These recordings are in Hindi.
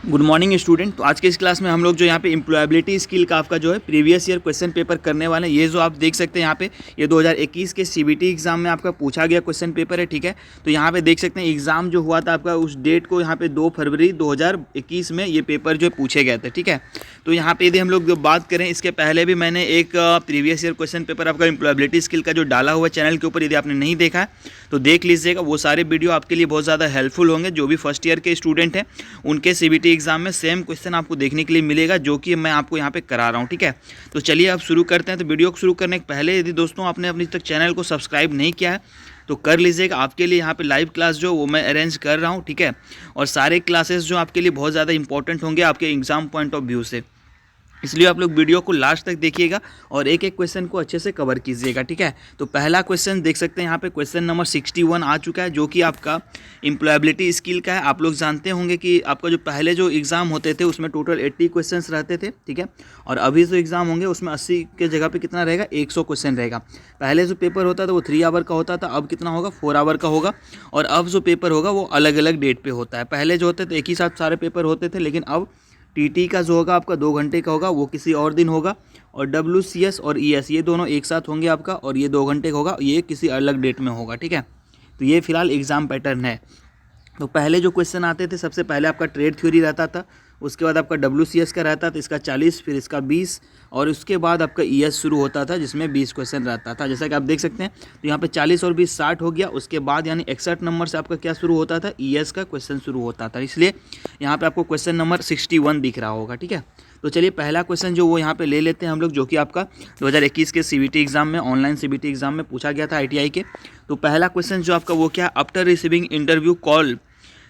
Good morning student. तो आज के इस क्लास में हम लोग जो यहाँ पे एम्प्लॉयबिलिटी स्किल का आपका जो है प्रीवियस ईयर क्वेश्चन पेपर करने वाले हैं। ये जो आप देख सकते हैं यहाँ पे ये 2021 के सीबीटी एग्जाम में आपका पूछा गया क्वेश्चन पेपर है, ठीक है। तो यहाँ पे देख सकते हैं एग्जाम जो हुआ था आपका उस डेट को यहाँ पे 2 फरवरी 2021 में ये पेपर जो पूछे गए थे, ठीक है। तो यहाँ पे यदि हम लोग बात करें, इसके पहले भी मैंने एक प्रीवियस ईयर क्वेश्चन पेपर आपका एम्प्लॉयबिलिटी स्किल का जो डाला हुआ चैनल के ऊपर, यदि आपने नहीं देखा है तो देख लीजिएगा। वो सारे वीडियो आपके लिए बहुत ज़्यादा हेल्पफुल होंगे। जो भी फर्स्ट ईयर के स्टूडेंट हैं उनके सीबीटी एग्जाम में सेम क्वेश्चन आपको देखने के लिए मिलेगा, जो कि मैं आपको यहाँ पे करा रहा हूँ, ठीक है। तो चलिए अब शुरू करते हैं। तो वीडियो को शुरू करने के पहले यदि दोस्तों आपने अपनी तक चैनल को सब्सक्राइब नहीं किया है तो कर लीजिएगा। आपके लिए यहाँ पे लाइव क्लास जो वो मैं अरेंज कर रहा हूँ, ठीक है। और सारे क्लासेस जो आपके लिए बहुत ज़्यादा इंपॉर्टेंट होंगे आपके एग्जाम पॉइंट ऑफ व्यू से, इसलिए आप लोग वीडियो को लास्ट तक देखिएगा और एक एक क्वेश्चन को अच्छे से कवर कीजिएगा, ठीक है। तो पहला क्वेश्चन देख सकते हैं यहाँ पे क्वेश्चन नंबर 61 आ चुका है, जो कि आपका एम्प्लॉयबिलिटी स्किल का है। आप लोग जानते होंगे कि आपका जो पहले जो एग्ज़ाम होते थे उसमें टोटल 80 क्वेश्चंस रहते थे, ठीक है। और अभी जो एग्ज़ाम होंगे उसमें 80 के जगह पे कितना रहेगा, 100 क्वेश्चन रहेगा। पहले जो पेपर होता था वो 3 आवर का होता था, अब कितना होगा, 4 आवर का होगा। और अब जो पेपर होगा वो अलग अलग डेट पर होता है। पहले जो होते थे एक ही साथ सारे पेपर होते थे, लेकिन अब टीटी का जो होगा आपका 2 घंटे का होगा, वो किसी और दिन होगा। और WCS और ES ये दोनों एक साथ होंगे आपका, और ये 2 घंटे का होगा, ये किसी अलग डेट में होगा, ठीक है। तो ये फिलहाल एग्ज़ाम पैटर्न है। तो पहले जो क्वेश्चन आते थे सबसे पहले आपका ट्रेड थ्योरी रहता था, उसके बाद आपका WCS का रहता था, इसका 40, फिर इसका 20, और उसके बाद आपका ES शुरू होता था जिसमें 20 क्वेश्चन रहता था। जैसा कि आप देख सकते हैं तो यहाँ पे 40 और 20 60 हो गया। उसके बाद यानी 61 नंबर से आपका क्या शुरू होता था, ES का क्वेश्चन शुरू होता था। इसलिए यहाँ पे आपको क्वेश्चन नंबर 61 दिख रहा होगा, ठीक है। तो चलिए पहला क्वेश्चन जो वो यहाँ पे ले लेते हैं हम लोग, जो कि आपका 2021 के CBT एग्जाम में, ऑनलाइन CBT एग्जाम में पूछा गया था ITI के। तो पहला क्वेश्चन जो आपका वो क्या, after receiving interview call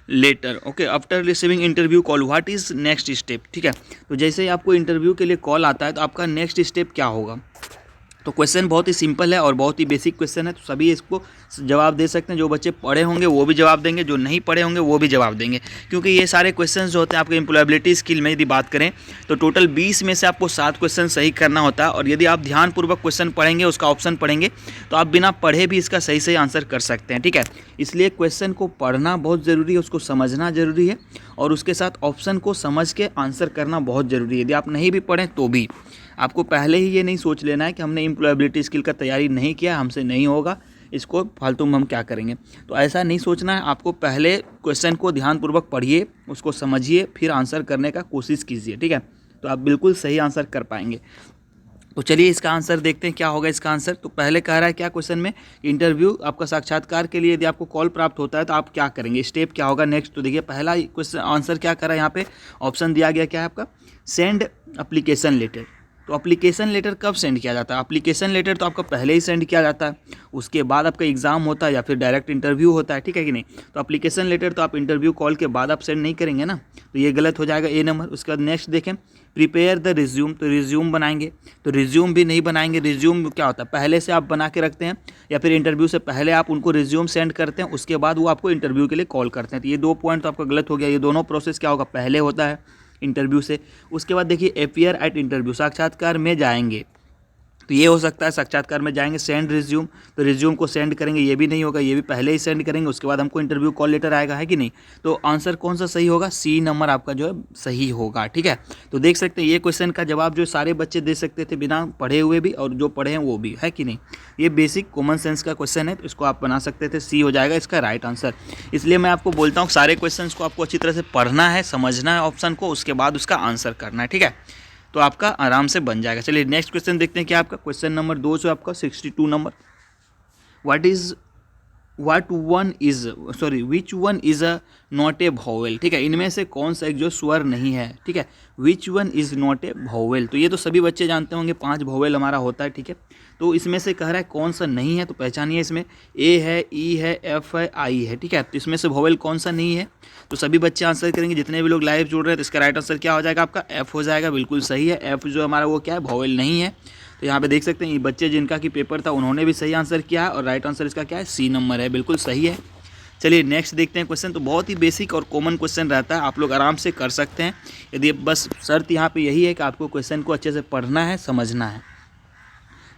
letter, okay, after receiving interview call what is next step, ठीक है। तो जैसे ही आपको इंटरव्यू के लिए कॉल आता है तो आपका नेक्स्ट स्टेप क्या होगा। तो क्वेश्चन बहुत ही सिंपल है और बहुत ही बेसिक क्वेश्चन है, तो सभी इसको जवाब दे सकते हैं। जो बच्चे पढ़े होंगे वो भी जवाब देंगे, जो नहीं पढ़े होंगे वो भी जवाब देंगे, क्योंकि ये सारे क्वेश्चंस जो होते हैं आपके एम्प्लॉयबिलिटी स्किल में यदि बात करें तो टोटल 20 में से आपको 7 क्वेश्चन सही करना होता है। और यदि आप ध्यानपूर्वक क्वेश्चन पढ़ेंगे, उसका ऑप्शन पढ़ेंगे, तो आप बिना पढ़े भी इसका सही सही आंसर कर सकते हैं, ठीक है। इसलिए क्वेश्चन को पढ़ना बहुत ज़रूरी है, उसको समझना ज़रूरी है, और उसके साथ ऑप्शन को समझ के आंसर करना बहुत ज़रूरी है। यदि आप नहीं भी पढ़ें तो भी आपको पहले ही ये नहीं सोच लेना है कि हमने एम्प्लॉयबिलिटी स्किल का तैयारी नहीं किया, हमसे नहीं होगा, इसको फालतू में हम क्या करेंगे। तो ऐसा नहीं सोचना है। आपको पहले क्वेश्चन को ध्यानपूर्वक पढ़िए, उसको समझिए, फिर आंसर करने का कोशिश कीजिए, ठीक है। तो आप बिल्कुल सही आंसर कर पाएंगे। तो चलिए इसका आंसर देखते हैं क्या होगा इसका आंसर। तो पहले कह रहा है क्या क्वेश्चन में, इंटरव्यू आपका साक्षात्कार के लिए यदि आपको कॉल प्राप्त होता है तो आप क्या करेंगे, स्टेप क्या होगा नेक्स्ट। तो देखिए पहला क्वेश्चन आंसर क्या कर रहा है, यहाँ पे ऑप्शन दिया गया क्या है आपका, सेंड अप्लीकेशन लेटर। तो अप्लीकेशन लेटर कब सेंड किया जाता है, अप्लीकेशन लेटर तो आपका पहले ही सेंड किया जाता है, उसके बाद आपका एग्जाम होता है या फिर डायरेक्ट इंटरव्यू होता है, ठीक है कि नहीं। तो अप्लीकेशन लेटर तो आप इंटरव्यू कॉल के बाद आप सेंड नहीं करेंगे ना, तो ये गलत हो जाएगा, A नंबर। उसके बाद नेक्स्ट देखें, प्रिपेयर द रिज्यूम, तो रिज्यूम बनाएंगे, तो रिज्यूम भी नहीं बनाएंगे। रिज्यूम क्या होता है, पहले से आप बना के रखते हैं या फिर इंटरव्यू से पहले आप उनको रिज्यूम सेंड करते हैं, उसके बाद वो आपको इंटरव्यू के लिए कॉल करते हैं। तो ये 2 पॉइंट तो आपका गलत हो गया। ये दोनों प्रोसेस क्या होगा, पहले होता है इंटरव्यू से। उसके बाद देखिए अपीयर एट इंटरव्यू, साक्षात्कार में जाएंगे, तो ये हो सकता है साक्षात्कार में जाएंगे। सेंड रिज्यूम, तो रिज्यूम को सेंड करेंगे, ये भी नहीं होगा, ये भी पहले ही सेंड करेंगे, उसके बाद हमको इंटरव्यू कॉल लेटर आएगा, है कि नहीं। तो आंसर कौन सा सही होगा, C नंबर आपका जो है सही होगा, ठीक है। तो देख सकते हैं ये क्वेश्चन का जवाब जो सारे बच्चे दे सकते थे बिना पढ़े हुए भी, और जो पढ़े हैं वो भी, है कि नहीं। ये बेसिक कॉमन सेंस का क्वेश्चन है, तो इसको आप बना सकते थे, C हो जाएगा इसका राइट आंसर। इसलिए मैं आपको बोलता हूँ सारे क्वेश्चन को आपको अच्छी तरह से पढ़ना है, समझना है ऑप्शन को, उसके बाद उसका आंसर करना है, ठीक है। तो आपका आराम से बन जाएगा। चलिए नेक्स्ट क्वेश्चन देखते हैं क्या आपका क्वेश्चन नंबर 2 जो आपका 62 number, which one is a not a vowel, ठीक है। इनमें से कौन सा एक जो स्वर नहीं है, ठीक है। Which one is not a vowel, तो ये तो सभी बच्चे जानते होंगे 5 वोवेल हमारा होता है, ठीक है। तो इसमें से कह रहा है कौन सा नहीं है, तो पहचानिए। इसमें A है, E है, F है, I है, ठीक है। तो इसमें से वोवेल कौन सा नहीं है, तो सभी बच्चे आंसर करेंगे। जितने भी लोग लाइव जुड़ रहे हैं तो इसका राइट आंसर क्या हो जाएगा आपका, F हो जाएगा, बिल्कुल सही है। F जो हमारा वो क्या है, वोवेल नहीं है। तो यहाँ पे देख सकते हैं ये बच्चे जिनका कि पेपर था उन्होंने भी सही आंसर किया है, और राइट आंसर इसका क्या है, C नंबर है, बिल्कुल सही है। चलिए नेक्स्ट देखते हैं क्वेश्चन। तो बहुत ही बेसिक और कॉमन क्वेश्चन रहता है, आप लोग आराम से कर सकते हैं। यदि बस शर्त यहाँ पे यही है कि आपको क्वेश्चन को अच्छे से पढ़ना है, समझना है।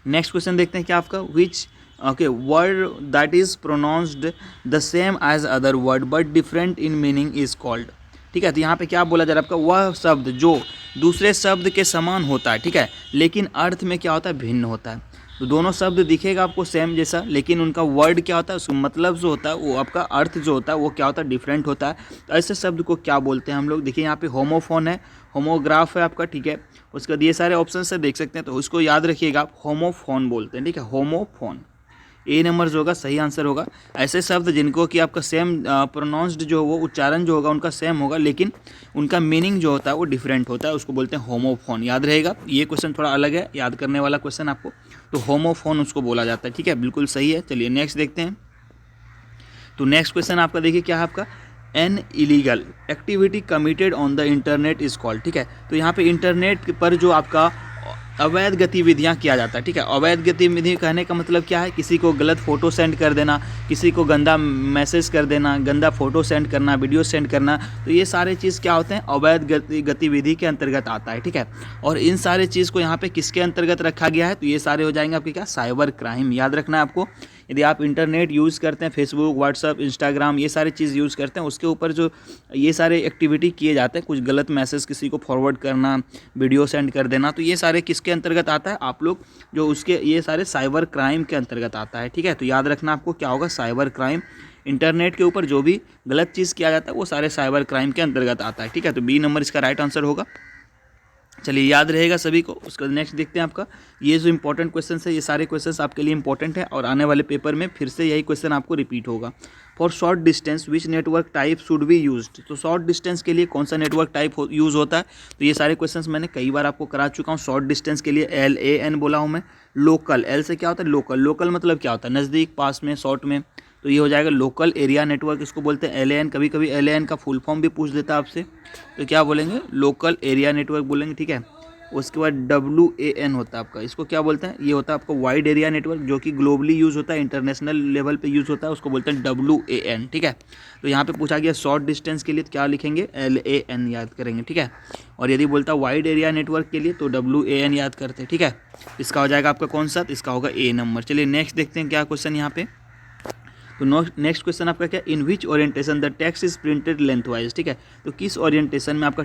नेक्स्ट क्वेश्चन देखते हैं क्या आपका, which word that is pronounced the same as other word but different in meaning is called. ठीक है। तो यहाँ पे क्या बोला जा रहा है आपका, वह शब्द जो दूसरे शब्द के समान होता है, ठीक है, लेकिन अर्थ में क्या होता है, भिन्न होता है। तो दोनों शब्द दिखेगा आपको सेम जैसा, लेकिन उनका वर्ड क्या होता है, उसका मतलब जो होता है वो आपका अर्थ जो होता है वो क्या होता है, डिफरेंट होता है। तो ऐसे शब्द को क्या बोलते हैं हम लोग, देखिए यहाँ पे होमोफोन है, होमोग्राफ है आपका, ठीक है, उसके बाद ये सारे ऑप्शन से देख सकते हैं, तो उसको याद रखिएगा आप, होमोफोन बोलते हैं, ठीक है, होमोफोन। ए नंबर जो होगा सही आंसर होगा। ऐसे शब्द जिनको कि आपका सेम प्रोनाउंस्ड जो वो उच्चारण जो होगा उनका सेम होगा, लेकिन उनका मीनिंग जो होता है वो डिफरेंट होता है, उसको बोलते हैं होमोफोन। याद रहेगा, ये क्वेश्चन थोड़ा अलग है, याद करने वाला क्वेश्चन आपको, तो होमोफोन उसको बोला जाता है, ठीक है, बिल्कुल सही है। चलिए नेक्स्ट देखते हैं। तो नेक्स्ट क्वेश्चन आपका देखिए क्या है आपका, an illegal activity committed on the internet is called, ठीक है। तो यहाँ पे इंटरनेट पर जो आपका अवैध गतिविधियाँ किया जाता है, ठीक है। अवैध गतिविधि कहने का मतलब क्या है, किसी को गलत फ़ोटो सेंड कर देना, किसी को गंदा मैसेज कर देना, गंदा फ़ोटो सेंड करना, वीडियो सेंड करना, तो ये सारे चीज़ क्या होते हैं, अवैध गतिविधि के अंतर्गत आता है, ठीक है। और इन सारे चीज़ को यहाँ पे किसके अंतर्गत रखा गया है, तो ये सारे हो जाएंगे आपके क्या, साइबर क्राइम। याद रखना है आपको, यदि आप इंटरनेट यूज़ करते हैं, फेसबुक, व्हाट्सअप, इंस्टाग्राम, ये सारी चीज़ यूज़ करते हैं, उसके ऊपर जो ये सारे एक्टिविटी किए जाते हैं, कुछ गलत मैसेज किसी को फॉरवर्ड करना, वीडियो सेंड कर देना, तो ये सारे किसके अंतर्गत आता है, आप लोग जो उसके ये सारे साइबर क्राइम के अंतर्गत आता है, ठीक है। तो याद रखना आपको क्या होगा, साइबर क्राइम। इंटरनेट के ऊपर जो भी गलत चीज़ किया जाता है वो सारे साइबर क्राइम के अंतर्गत आता है, ठीक है। तो बी नंबर इसका राइट आंसर होगा। चलिए याद रहेगा सभी को। उसका नेक्स्ट देखते हैं आपका, ये जो इंपॉर्टेंट क्वेश्चन है, ये सारे क्वेश्चन आपके लिए इंपॉर्टेंट है और आने वाले पेपर में फिर से यही क्वेश्चन आपको रिपीट होगा। For short distance which network type should be used, तो शॉर्ट डिस्टेंस के लिए कौन सा नेटवर्क टाइप यूज़ होता है, तो ये सारे क्वेश्चंस मैंने कई बार आपको करा चुका हूँ। शॉर्ट डिस्टेंस के लिए LAN बोला हूँ मैं। लोकल, एल से क्या होता है, लोकल। लोकल मतलब क्या होता है, नज़दीक, पास में, शॉर्ट में, तो ये हो जाएगा लोकल एरिया नेटवर्क, इसको बोलते हैं LAN। कभी कभी LAN का फुल फॉर्म भी पूछ देता है आपसे, तो क्या बोलेंगे, लोकल एरिया नेटवर्क बोलेंगे, ठीक है। उसके बाद WAN होता है आपका, इसको क्या बोलते हैं, ये होता है आपका वाइड एरिया नेटवर्क, जो कि ग्लोबली यूज़ होता है, इंटरनेशनल लेवल पे यूज़ होता है, उसको बोलते हैं WAN, ठीक है। तो यहाँ पे पूछा गया शॉर्ट डिस्टेंस के लिए तो क्या लिखेंगे, LAN याद करेंगे, ठीक है। और यदि बोलता है वाइड एरिया नेटवर्क के लिए तो WAN याद करते हैं, ठीक है। इसका हो जाएगा आपका कौन सा, इसका होगा A नंबर। चलिए नेक्स्ट देखते हैं क्या क्वेश्चन यहाँ पे। तो नेक्स्ट क्वेश्चन आपका क्या, in which orientation the text is printed lengthwise, ठीक है। तो किस ओरिएंटेशन में आपका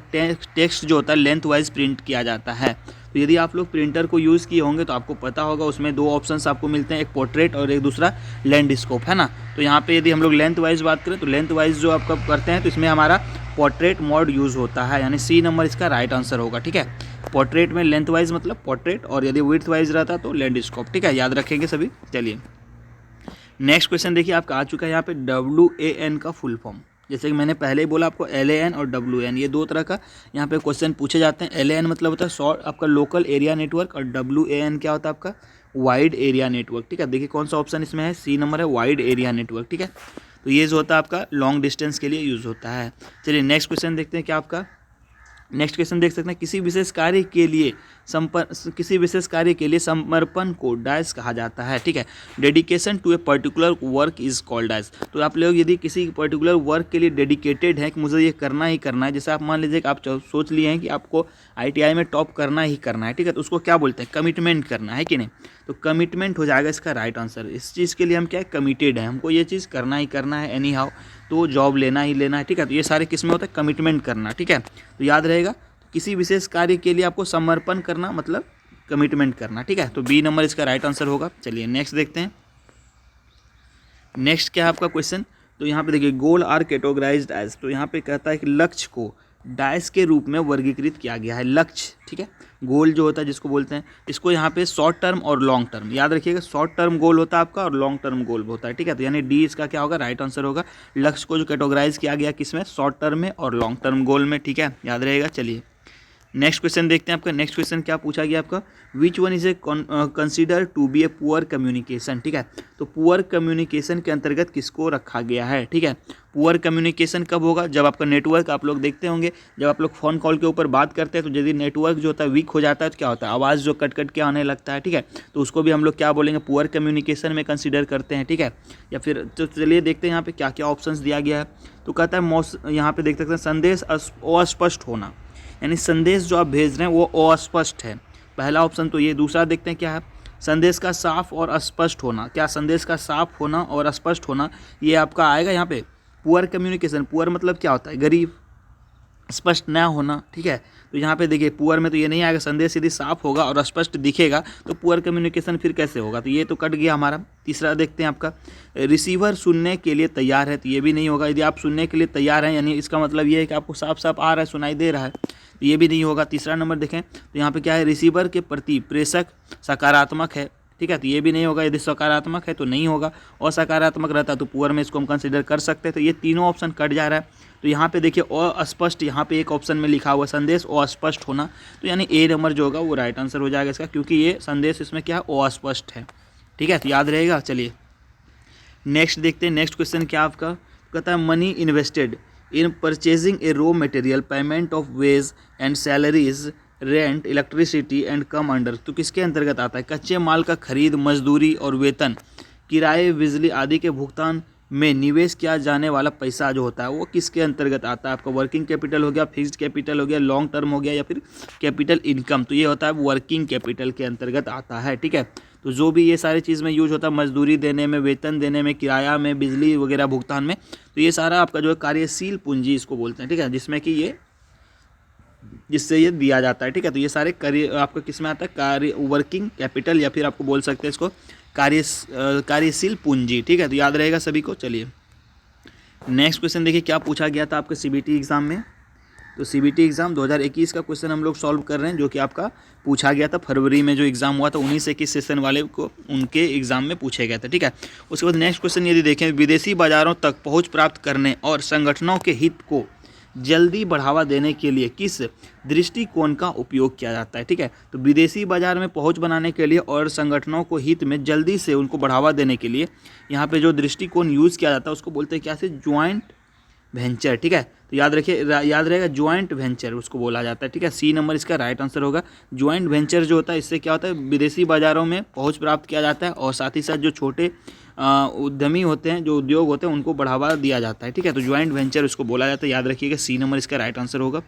टेक्स्ट जो होता है लेंथ वाइज प्रिंट किया जाता है। तो यदि आप लोग प्रिंटर को यूज़ किए होंगे तो आपको पता होगा, उसमें दो ऑप्शंस आपको मिलते हैं, एक पोर्ट्रेट और एक दूसरा लैंडस्केप, है ना। तो यहाँ पे यदि हम लोग लेंथ वाइज बात करें तो लेंथ वाइज जो आपका करते हैं तो इसमें हमारा पोर्ट्रेट मोड यूज़ होता है, यानी C नंबर इसका राइट आंसर होगा, ठीक है। पोर्ट्रेट में लेंथ वाइज मतलब पोर्ट्रेट, और यदि विड्थ वाइज रहता तो लैंडस्केप, ठीक है, याद रखेंगे सभी। चलिए नेक्स्ट क्वेश्चन देखिए आपका आ चुका है यहाँ पे, WAN का फुल फॉर्म। जैसे कि मैंने पहले ही बोला आपको, LAN और WAN ये दो तरह का यहाँ पे क्वेश्चन पूछे जाते हैं। LAN मतलब होता है शॉर्ट आपका लोकल एरिया नेटवर्क, और WAN क्या होता है आपका, वाइड एरिया नेटवर्क, ठीक है। देखिए कौन सा ऑप्शन इसमें है, C नंबर है, वाइड एरिया नेटवर्क, ठीक है। तो ये जो होता है आपका लॉन्ग डिस्टेंस के लिए यूज़ होता है। चलिए नेक्स्ट क्वेश्चन देखते हैं क्या आपका। नेक्स्ट क्वेश्चन देख सकते हैं, किसी विशेष कार्य के लिए समर्पण को डैश कहा जाता है, ठीक है। Dedication to a particular work is called dash. तो आप लोग यदि किसी पर्टिकुलर वर्क के लिए डेडिकेटेड है कि मुझे ये करना ही करना है, जैसे आप मान लीजिए कि आप सोच लिए हैं कि आपको ITI में टॉप करना ही करना है, ठीक है, तो उसको क्या बोलते हैं, कमिटमेंट करना है कि नहीं। तो कमिटमेंट हो जाएगा इसका राइट आंसर। इस चीज़ के लिए हम क्या है, कमिटेड है, हमको ये चीज़ करना ही करना है एनी हाउ, तो जॉब लेना ही लेना है, ठीक है। तो ये सारे किस में होता है, कमिटमेंट करना, ठीक है। तो याद रहेगा, किसी विशेष कार्य के लिए आपको समर्पण करना मतलब कमिटमेंट करना, ठीक है। तो B नंबर इसका राइट आंसर होगा। चलिए नेक्स्ट देखते हैं। नेक्स्ट क्या है आपका क्वेश्चन, तो यहाँ पे देखिए, गोल आर कैटेगराइज्ड एज, तो यहाँ पे कहता है कि लक्ष्य को डैश के रूप में वर्गीकृत किया गया है, लक्ष्य, ठीक है। गोल जो होता है जिसको बोलते हैं, इसको यहाँ पे शॉर्ट टर्म और लॉन्ग टर्म, याद रखिएगा, शॉर्ट टर्म गोल होता है आपका और लॉन्ग टर्म गोल होता है, ठीक है। तो यानी D इसका क्या होगा, राइट आंसर होगा। लक्ष्य को जो कैटेगराइज किया गया किसमें, शॉर्ट टर्म में और लॉन्ग टर्म गोल में, ठीक है, याद रहेगा। चलिए नेक्स्ट क्वेश्चन देखते हैं आपका। नेक्स्ट क्वेश्चन क्या पूछा गया आपका, which one is a consider to be a poor communication, ठीक है। तो पुअर कम्युनिकेशन के अंतर्गत किसको रखा गया है, ठीक है। पुअर कम्युनिकेशन कब होगा, जब आपका नेटवर्क, आप लोग देखते होंगे जब आप लोग फ़ोन कॉल के ऊपर बात करते हैं तो यदि नेटवर्क जो होता है वीक हो जाता है तो क्या होता है, आवाज़ जो कट कट के आने लगता है, ठीक है। तो उसको भी हम लोग क्या बोलेंगे, पुअर कम्युनिकेशन में कंसिडर करते हैं, ठीक है। या फिर तो चलिए देखते हैं यहाँ पे क्या क्या ऑप्शंस दिया गया है। तो कहता है यहाँ पे देख सकते हैं, संदेश अस्पष्ट होना, यानी संदेश जो आप भेज रहे हैं वो अस्पष्ट है, पहला ऑप्शन तो ये। दूसरा देखते हैं क्या है, संदेश का साफ और अस्पष्ट होना, क्या संदेश का साफ होना और स्पष्ट होना ये आपका आएगा यहाँ पे पुअर कम्युनिकेशन। पुअर मतलब क्या होता है, गरीब, स्पष्ट ना होना, ठीक है। तो यहाँ पे देखिए पुअर में तो ये नहीं आएगा, संदेश यदि साफ होगा और स्पष्ट दिखेगा तो पुअर कम्युनिकेशन फिर कैसे होगा, तो ये तो कट गया हमारा। तीसरा देखते हैं आपका, रिसीवर सुनने के लिए तैयार है, तो ये भी नहीं होगा। यदि आप सुनने के लिए तैयार हैं यानी इसका मतलब ये है कि आपको साफ साफ आ रहा है, सुनाई दे रहा है, तो ये भी नहीं होगा। तीसरा नंबर देखें तो यहाँ पे क्या है, रिसीवर के प्रति प्रेषक सकारात्मक है, ठीक है, तो ये भी नहीं होगा। यदि सकारात्मक है तो नहीं होगा, और सकारात्मक रहता तो पुअर में इसको हम कंसिडर कर सकते हैं। तो ये तीनों ऑप्शन कट जा रहा है। तो यहाँ पे देखिए अस्पष्ट, यहाँ पे एक ऑप्शन में लिखा हुआ संदेश अस्पष्ट होना, तो यानी ए नंबर जो होगा वो राइट आंसर हो जाएगा इसका, क्योंकि ये संदेश इसमें क्या है, अस्पष्ट है, ठीक है, तो याद रहेगा। चलिए नेक्स्ट देखते हैं। नेक्स्ट क्वेश्चन क्या आपका कहता है, money invested in purchasing A raw material, payment of ways and salaries, rent, electricity and come under, तो किसके अंतर्गत आता है। कच्चे माल का खरीद, मजदूरी और वेतन, किराए, बिजली आदि के भुगतान में निवेश किया जाने वाला पैसा जो होता है वो किसके अंतर्गत आता है। आपका वर्किंग कैपिटल हो गया, फिक्स्ड कैपिटल हो गया, लॉन्ग टर्म हो गया, या फिर कैपिटल इनकम, तो ये होता है वर्किंग कैपिटल के अंतर्गत आता है, ठीक है। तो जो भी ये सारी चीज़ में यूज होता है, मजदूरी देने में, वेतन देने में, किराया में, बिजली वगैरह भुगतान में, तो ये सारा आपका जो है कार्यशील पूंजी इसको बोलते हैं, ठीक है, जिसमें कि ये जिससे ये दिया जाता है, ठीक है। तो ये सारे आपका किस में आता है, कार्य वर्किंग कैपिटल, या फिर आपको बोल सकते हैं इसको कार्यशील पूंजी, ठीक है, तो याद रहेगा सभी को। चलिए नेक्स्ट क्वेश्चन देखिए क्या पूछा गया था आपके सीबीटी एग्जाम में। तो सीबीटी एग्जाम 2021 का क्वेश्चन हम लोग सॉल्व कर रहे हैं, जो कि आपका पूछा गया था फरवरी में जो एग्जाम हुआ था, 19 से 21 सेशन वाले को उनके एग्जाम में पूछे गए थे, ठीक है। उसके बाद नेक्स्ट क्वेश्चन यदि देखें, विदेशी बाजारों तक पहुंच प्राप्त करने और संगठनों के हित को जल्दी बढ़ावा देने के लिए किस दृष्टिकोण का उपयोग किया जाता है, ठीक है। तो विदेशी बाजार में पहुंच बनाने के लिए और संगठनों को हित में जल्दी से उनको बढ़ावा देने के लिए यहाँ पे जो दृष्टिकोण यूज़ किया जाता है उसको बोलते हैं क्या से, ज्वाइंट वेंचर, ठीक है। तो याद रखिए, याद रहेगा ज्वाइंट वेंचर उसको बोला जाता है, ठीक है। सी नंबर इसका राइट आंसर होगा। ज्वाइंट वेंचर जो होता है इससे क्या होता है, विदेशी बाजारों में पहुंच प्राप्त किया जाता है और साथ ही साथ जो छोटे उद्यमी होते हैं, जो उद्योग होते हैं, उनको बढ़ावा दिया जाता है, ठीक है। तो ज्वाइंट वेंचर उसको बोला जाता है, याद रखिएगा, सी नंबर इसका राइट आंसर होगा।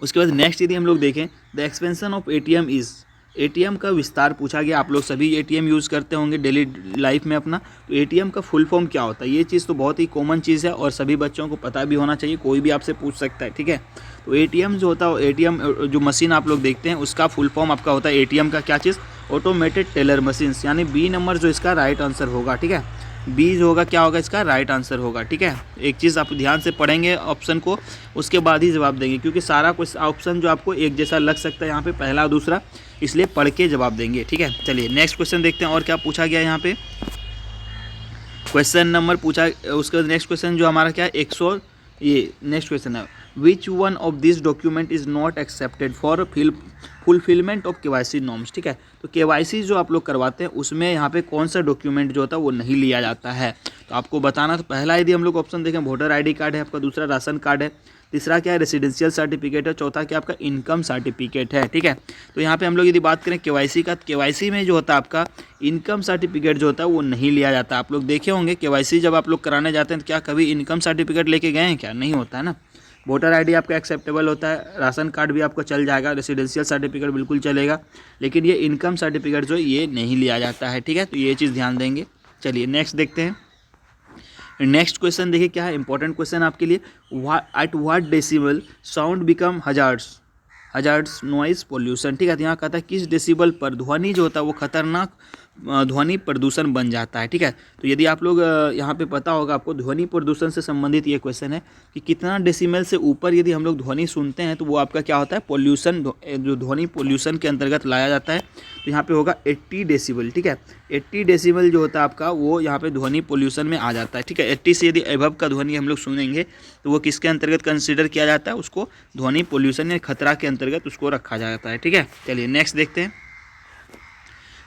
उसके बाद नेक्स्ट यदि हम लोग देखें, the expansion of ATM is, ATM का विस्तार पूछा गया। आप लोग सभी एटीएम यूज़ करते होंगे डेली लाइफ में अपना, तो एटीएम का फुल फॉर्म क्या होता है, ये चीज़ तो बहुत ही कॉमन चीज़ है और सभी बच्चों को पता भी होना चाहिए, कोई भी आपसे पूछ सकता है, ठीक है। तो एटीएम जो होता है, एटीएम जो मशीन आप लोग देखते हैं उसका फुल फॉर्म आपका होता है एटीएम का क्या चीज़, ऑटोमेटेड टेलर मशीन्स, यानी बी नंबर जो इसका राइट आंसर होगा, ठीक है। बी जो होगा क्या होगा, इसका राइट आंसर होगा, ठीक है। एक चीज़ आप ध्यान से पढ़ेंगे ऑप्शन को, उसके बाद ही जवाब देंगे, क्योंकि सारा कुछ ऑप्शन जो आपको एक जैसा लग सकता है यहाँ पे, पहला दूसरा, इसलिए पढ़ के जवाब देंगे, ठीक है। चलिए नेक्स्ट क्वेश्चन देखते हैं और क्या पूछा गया यहाँ पे। क्वेश्चन नंबर पूछा, उसके बाद नेक्स्ट क्वेश्चन जो हमारा क्या है, ये नेक्स्ट क्वेश्चन है, which one of this document is not accepted for fulfilment of KYC norms, ठीक है। तो केवाईसी जो आप लोग करवाते हैं उसमें यहाँ पे कौन सा डॉक्यूमेंट जो होता है वो नहीं लिया जाता है, तो आपको बताना। तो पहला यदि हम लोग ऑप्शन देखें, वोटर आईडी कार्ड है आपका, दूसरा राशन कार्ड है, तीसरा क्या है, रेसिडेंशियल सर्टिफिकेट है, चौथा क्या आपका इनकम सर्टिफिकेट है, ठीक है। तो यहाँ पे हम लोग यदि बात करें केवाईसी का, केवाईसी में जो होता है आपका इनकम सर्टिफिकेट जो होता है वो नहीं लिया जाता। आप लोग देखे होंगे केवाईसी जब आप लोग कराने जाते हैं तो क्या कभी इनकम सर्टिफिकेट लेके गए हैं क्या, नहीं होता है ना। वोटर आईडी आपका एक्सेप्टेबल होता है, राशन कार्ड भी आपको चल जाएगा, रेसिडेंशियल सर्टिफिकेट बिल्कुल चलेगा, लेकिन ये इनकम सर्टिफिकेट जो ये नहीं लिया जाता है, ठीक है। तो ये चीज़ ध्यान देंगे। चलिए नेक्स्ट देखते हैं। नेक्स्ट क्वेश्चन देखिए क्या है, इंपॉर्टेंट क्वेश्चन आपके लिए, at what decibel sound become hazards noise pollution, ठीक है। तो यहाँ कहता है किस डेसिबल पर ध्वनि जो होता है वो खतरनाक ध्वनि प्रदूषण बन जाता है, ठीक है। तो यदि आप लोग यहाँ पे पता होगा आपको, ध्वनि प्रदूषण से संबंधित ये क्वेश्चन है कि कितना डेसिमल से ऊपर यदि हम लोग ध्वनि सुनते हैं तो वो आपका क्या होता है, पोल्यूशन, जो ध्वनि पोल्यूशन के अंतर्गत लाया जाता है। तो यहाँ पे होगा 80 डेसिबल, ठीक है। 80 डेसिबल जो होता है आपका वो यहाँ पे ध्वनि पोल्यूशन में आ जाता है, ठीक है। 80 से यदि एबव का ध्वनि हम लोग सुनेंगे तो वो किसके अंतर्गत कंसिडर किया जाता है, उसको ध्वनि पोल्यूशन या खतरा के अंतर्गत उसको रखा जाता है, ठीक है। चलिए नेक्स्ट देखते हैं।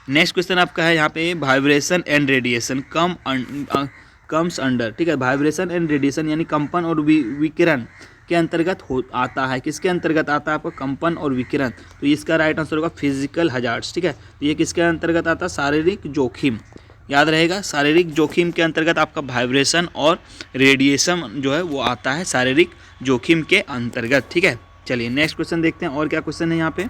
नेक्स्ट क्वेश्चन आपका है यहाँ पे, vibration and radiation comes under, ठीक है। वाइब्रेशन एंड रेडिएशन यानी कंपन और विकिरण के अंतर्गत आता है, किसके अंतर्गत आता है आपका, कंपन और विकिरण। तो इसका राइट आंसर होगा फिजिकल हजार्ड्स, ठीक है। तो ये किसके अंतर्गत आता है, शारीरिक जोखिम, याद रहेगा, शारीरिक जोखिम के अंतर्गत आपका वाइब्रेशन और रेडिएशन जो है वो आता है शारीरिक जोखिम के अंतर्गत, ठीक है। चलिए नेक्स्ट क्वेश्चन देखते हैं और क्या क्वेश्चन है यहाँ पे।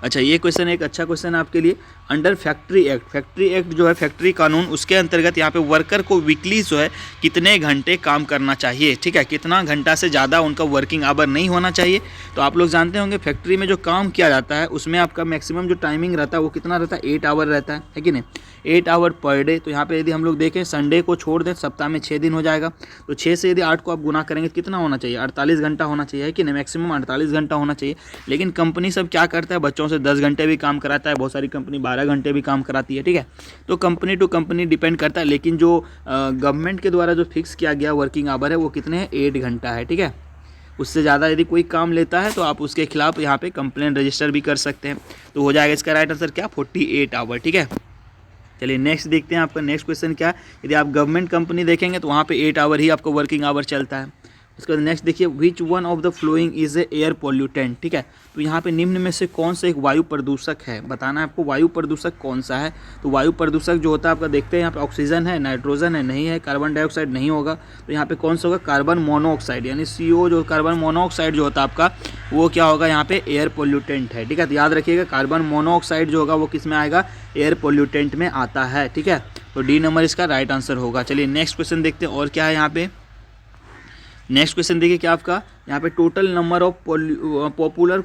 अच्छा, ये क्वेश्चन एक अच्छा क्वेश्चन है आपके लिए। अंडर फैक्ट्री एक्ट जो है फैक्ट्री कानून, उसके अंतर्गत यहाँ पे वर्कर को वीकली जो है कितने घंटे काम करना चाहिए, ठीक है, कितना घंटा से ज़्यादा उनका वर्किंग आवर नहीं होना चाहिए। तो आप लोग जानते होंगे फैक्ट्री में जो काम किया जाता है उसमें आपका मैक्सिमम जो टाइमिंग रहता है वो कितना रहता है, 8 आवर रहता है कि नहीं, 8 आवर पर डे। तो यहाँ पे यदि हम लोग देखें संडे को छोड़ दें, सप्ताह में 6 दिन हो जाएगा, तो 6 से यदि 8 को आप गुना करेंगे कितना होना चाहिए, 48 घंटा होना चाहिए, है कि नहीं, मैक्सिमम 48 घंटा होना चाहिए। लेकिन कंपनी सब क्या करता है, बच्चों से 10 घंटे भी काम कराता है, बहुत सारी कंपनी 12 घंटे भी काम कराती है, ठीक है। तो कंपनी टू कंपनी डिपेंड करता है, लेकिन जो गवर्नमेंट के द्वारा जो फिक्स किया गया वर्किंग आवर है वो कितने हैं, 8 घंटा है, ठीक है। उससे ज़्यादा यदि कोई काम लेता है तो आप उसके खिलाफ यहाँ पे कंप्लेंट रजिस्टर भी कर सकते हैं। तो हो जाएगा इसका राइट आंसर क्या, 48 आवर, ठीक है। चलिए नेक्स्ट देखते हैं, आपका नेक्स्ट क्वेश्चन क्या है। यदि आप गवर्नमेंट कंपनी देखेंगे तो वहाँ पे 8 आवर ही आपको वर्किंग आवर चलता है। इसके बाद नेक्स्ट देखिए, which one of the following is a air pollutant, ठीक है। तो यहाँ पे निम्न में से कौन सा एक वायु प्रदूषक है, बताना है आपको वायु प्रदूषक कौन सा है। तो वायु प्रदूषक जो होता है आपका देखते हैं यहाँ पे ऑक्सीजन है, नाइट्रोजन है, नहीं है, कार्बन डाइऑक्साइड नहीं होगा। तो यहाँ पे कौन सा होगा, कार्बन मोनोऑक्साइड, यानी CO जो कार्बन मोनोऑक्साइड जो होता है आपका वो क्या होगा, यहाँ पे एयर पॉल्यूटेंट है, ठीक है। तो याद रखिएगा कार्बन मोनोऑक्साइड जो होगा वो किस में आएगा, एयर पॉल्यूटेंट में आता है, ठीक है। तो D नंबर इसका राइट आंसर होगा। चलिए नेक्स्ट क्वेश्चन देखते हैं और क्या है यहाँ पे। नेक्स्ट क्वेश्चन देखिए क्या आपका यहाँ पे, total number of popular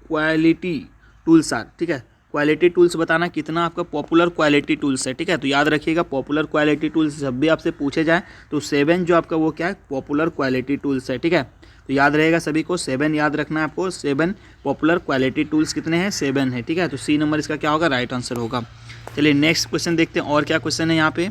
quality tools are, ठीक है। क्वालिटी टूल्स बताना कितना आपका पॉपुलर क्वालिटी टूल्स है, ठीक है। तो याद रखिएगा पॉपुलर क्वालिटी टूल्स जब भी आपसे पूछे जाए तो 7 जो आपका वो क्या है, पॉपुलर क्वालिटी टूल्स है, ठीक है। तो याद रहेगा सभी को 7 याद रखना है आपको, 7 पॉपुलर क्वालिटी टूल्स कितने हैं, 7 है, ठीक है। तो C नंबर इसका क्या होगा, राइट आंसर होगा। चलिए नेक्स्ट क्वेश्चन देखते हैं और क्या क्वेश्चन है यहाँ पे।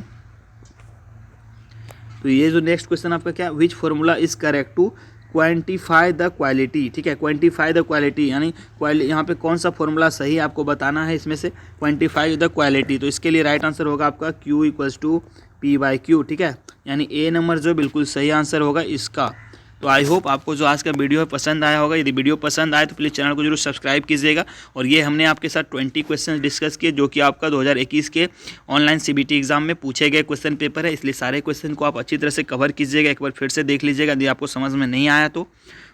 तो ये जो नेक्स्ट क्वेश्चन आपका क्या, which formula is correct to quantify the quality, ठीक है। क्वान्टिफाई द क्वालिटी यानी यहाँ पे कौन सा फॉर्मूला सही आपको बताना है इसमें से, क्वान्टिफाई द क्वालिटी। तो इसके लिए राइट आंसर होगा आपका Q = P/Q, ठीक है। यानी A नंबर जो बिल्कुल सही आंसर होगा इसका। तो आई होप आपको जो आज का वीडियो है पसंद आया होगा। यदि वीडियो पसंद आए तो प्लीज़ चैनल को जरूर सब्सक्राइब कीजिएगा। और ये हमने आपके साथ 20 क्वेश्चन डिस्कस किए जो कि आपका 2021 के ऑनलाइन CBT एग्जाम में पूछे गए क्वेश्चन पेपर है, इसलिए सारे क्वेश्चन को आप अच्छी तरह से कवर कीजिएगा, एक बार फिर से देख लीजिएगा यदि आपको समझ में नहीं आया तो।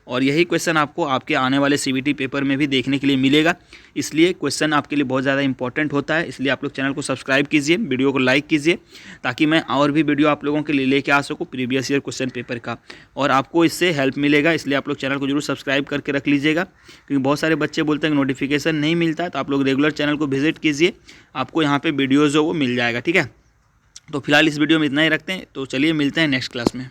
और यही क्वेश्चन आपको आपके आने वाले CBT पेपर में भी देखने के लिए मिलेगा, इसलिए क्वेश्चन आपके लिए बहुत ज़्यादा इंपॉर्टेंट होता है। इसलिए आप लोग चैनल को सब्सक्राइब कीजिए, वीडियो को लाइक कीजिए, ताकि मैं और भी वीडियो आप लोगों के लिए लेके आ सकूँ प्रीवियस ईयर क्वेश्चन पेपर का, और आपको इससे हेल्प मिलेगा। इसलिए आप लोग चैनल को जरूर सब्सक्राइब करके रख लीजिएगा, क्योंकि बहुत सारे बच्चे बोलते हैं कि नोटिफिकेशन नहीं मिलता है। तो आप लोग रेगुलर चैनल को विजिट कीजिए, आपको यहाँ पर वीडियोज़ जो वो मिल जाएगा, ठीक है। तो फिलहाल इस वीडियो में इतना ही रखते हैं, तो चलिए मिलते हैं नेक्स्ट क्लास में।